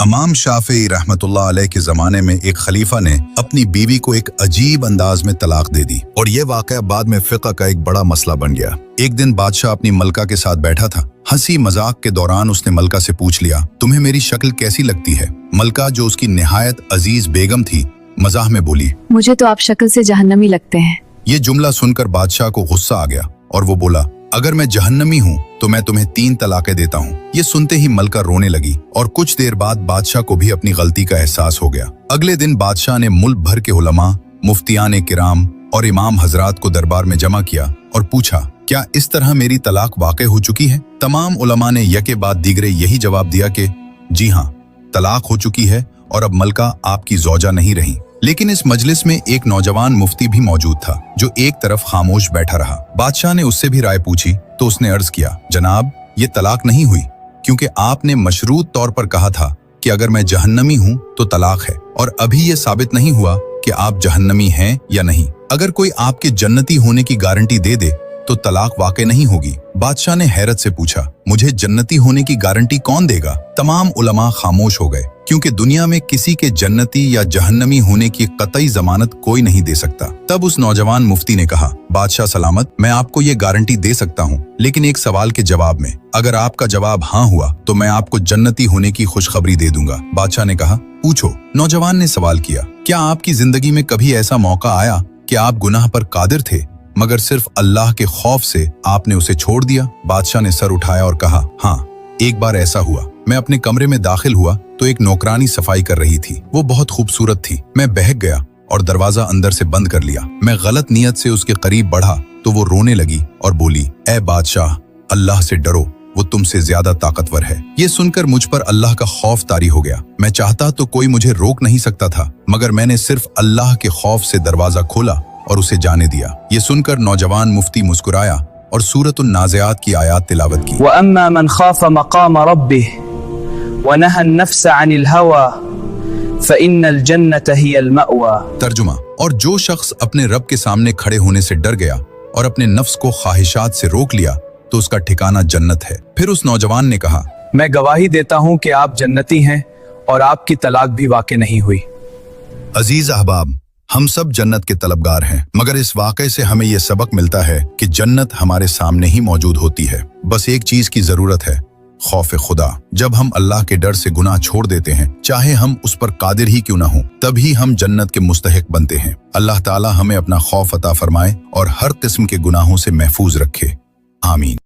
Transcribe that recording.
इमाम शाफी रहमतुल्लाह अलैह के ज़माने में एक खलीफा ने अपनी बीवी को एक अजीब अंदाज में तलाक दे दी और ये वाक़या बाद में फ़िक़्ह का एक बड़ा मसला बन गया। एक दिन बादशाह अपनी मलका के साथ बैठा था। हंसी मजाक के दौरान उसने मलका से पूछ लिया, तुम्हें मेरी शक्ल कैसी लगती है? मलका, जो उसकी निहायत अजीज बेगम थी, मजाक में बोली, मुझे तो आप शक्ल से जहन्नमी लगते हैं। ये जुमला सुनकर बादशाह को गुस्सा आ गया और वो बोला, अगर मैं जहन्नमी हूँ तो मैं तुम्हें 3 तलाकें देता हूँ। ये सुनते ही मलका रोने लगी और कुछ देर बाद बादशाह को भी अपनी गलती का एहसास हो गया। अगले दिन बादशाह ने मुल्क भर के उलमा, मुफ्तियान किराम और इमाम हजरात को दरबार में जमा किया और पूछा, क्या इस तरह मेरी तलाक वाक़ई हो चुकी है? तमाम उलमा ने यके बाद दीगरे यही जवाब दिया कि जी हाँ, तलाक हो चुकी है और अब मलका आपकी ज़ौजा नहीं रही। लेकिन इस मजलिस में एक नौजवान मुफ्ती भी मौजूद था जो एक तरफ खामोश बैठा रहा। बादशाह ने उससे भी राय पूछी तो उसने अर्ज किया, जनाब, ये तलाक नहीं हुई क्योंकि आपने मशरूत तौर पर कहा था कि अगर मैं जहन्नमी हूँ तो तलाक है, और अभी ये साबित नहीं हुआ कि आप जहन्नमी हैं या नहीं। अगर कोई आपके जन्नती होने की गारंटी दे दे तो तलाक वाक़ई नहीं होगी। बादशाह ने हैरत से पूछा, मुझे जन्नती होने की गारंटी कौन देगा? तमाम उलमा खामोश हो गए क्योंकि दुनिया में किसी के जन्नती या जहन्नमी होने की कतई जमानत कोई नहीं दे सकता। तब उस नौजवान मुफ्ती ने कहा, बादशाह सलामत, मैं आपको ये गारंटी दे सकता हूँ, लेकिन एक सवाल के जवाब में। अगर आपका जवाब हाँ हुआ तो मैं आपको जन्नती होने की खुशखबरी दे दूंगा। बादशाह ने कहा, पूछो। नौजवान ने सवाल किया, क्या आपकी जिंदगी में कभी ऐसा मौका आया कि आप गुनाह पर कादिर थे मगर सिर्फ अल्लाह के खौफ से आपने उसे छोड़ दिया? बादशाह ने सर उठाया और कहा, हाँ, एक बार ऐसा हुआ। मैं अपने कमरे में दाखिल हुआ तो एक नौकरानी सफाई कर रही थी। वो बहुत खूबसूरत थी। मैं बहक गया और दरवाजा अंदर से बंद कर लिया। मैं गलत नियत से उसके करीब बढ़ा तो वो रोने लगी और बोली, ए बादशाह, अल्लाह से डरो, वो तुमसे ज्यादा ताकतवर है। ये सुनकर मुझ पर अल्लाह का खौफ तारी हो गया। मैं चाहता तो कोई मुझे रोक नहीं सकता था, मगर मैंने सिर्फ अल्लाह के खौफ से दरवाजा खोला और उसे जाने दिया। ये सुनकर नौजवान मुफ्ती मुस्कुराया और सूरतुन नाज़ियात की आयत तिलावत की। वअम्मा मन खाफ़ मक़ाम रब्बिह वनहा अन-नफ्स अनिल हवा फ़इन्नल जन्नत हियल मअवा। तर्जुमा, और जो शख्स अपने रब के सामने खड़े होने से डर गया और अपने नफ्स को ख्वाहिशात से रोक लिया तो उसका ठिकाना जन्नत है। फिर उस नौजवान ने कहा, मैं गवाही देता हूँ कि आप जन्नती हैं और आपकी तलाक भी वाक़ई नहीं हुई। अजीज अहबाब, हम सब जन्नत के तलबगार हैं, मगर इस वाक़े से हमें यह सबक मिलता है कि जन्नत हमारे सामने ही मौजूद होती है। बस एक चीज की जरूरत है, खौफ खुदा। जब हम अल्लाह के डर से गुनाह छोड़ देते हैं, चाहे हम उस पर कादिर ही क्यों ना हो, तभी हम जन्नत के मुस्तहिक बनते हैं। अल्लाह ताला हमें अपना खौफ अता फरमाए और हर किस्म के गुनाहों से महफूज रखे। आमीन।